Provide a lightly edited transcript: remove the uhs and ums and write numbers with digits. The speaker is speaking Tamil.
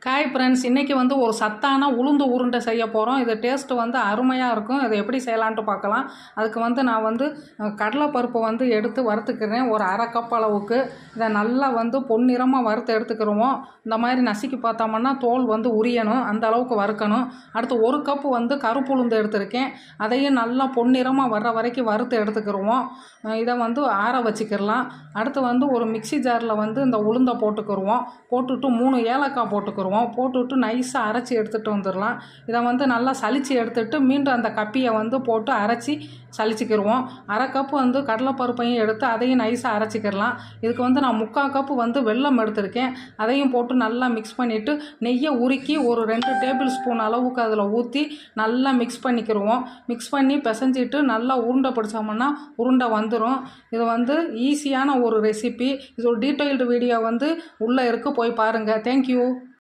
ஹாய் ஃப்ரெண்ட்ஸ், இன்றைக்கி வந்து ஒரு சத்தான உளுந்து உருண்டை செய்ய போகிறோம். இது டேஸ்ட்டு வந்து அருமையாக இருக்கும். இதை எப்படி செய்யலான்ட்டு பார்க்கலாம். அதுக்கு வந்து நான் வந்து கடலைப்பருப்பை வந்து எடுத்து வறுத்துக்கிறேன். ஒரு அரை கப் அளவுக்கு. இதை நல்லா வந்து பொன்னிறமாக வறுத்து எடுத்துக்கிடுவோம். இந்த மாதிரி நசுக்கி பார்த்தோம்னா தோல் வந்து உரியணும், அந்த அளவுக்கு வறுக்கணும். அடுத்து ஒரு கப்பு வந்து கருப்பு உளுந்து எடுத்துருக்கேன். அதையும் நல்லா பொன்னிறமாக வர்ற வரைக்கும் வறுத்து எடுத்துக்கிடுவோம். இதை வந்து ஆற வச்சுக்கிடலாம். அடுத்து வந்து ஒரு மிக்சி ஜாரில் வந்து இந்த உளுந்தை போட்டுக்கிடுவோம். போட்டுவிட்டு 3 ஏலக்காய் போட்டுக்கிடுவோம். போட்டுவிட்டு நைஸாக அரைச்சி எடுத்துகிட்டு வந்துடலாம். இதை வந்து நல்லா சலித்து எடுத்துகிட்டு மீண்டும் அந்த கப்பியை வந்து போட்டு அரைச்சி சலிச்சிக்கிடுவோம். அரை கப்பு வந்து கடலைப்பருப்பையும் எடுத்து அதையும் நைஸாக அரைச்சிக்கிடலாம். இதுக்கு வந்து நான் 3/4 கப்பு வந்து வெல்லம் எடுத்திருக்கேன். அதையும் போட்டு நல்லா மிக்ஸ் பண்ணிவிட்டு நெய்யை உருக்கி ஒரு 2 டேபிள் ஸ்பூன் அளவுக்கு அதில் ஊற்றி நல்லா மிக்ஸ் பண்ணிக்கிடுவோம். மிக்ஸ் பண்ணி பிசைஞ்சிட்டு நல்லா உருண்டை பிடிச்சோம்னா உருண்டை வந்துடும். இது வந்து ஈஸியான ஒரு ரெசிபி. இது ஒரு டீட்டெயில்டு வீடியோ வந்து உள்ளே இருக்குது, போய் பாருங்கள். தேங்க்யூ.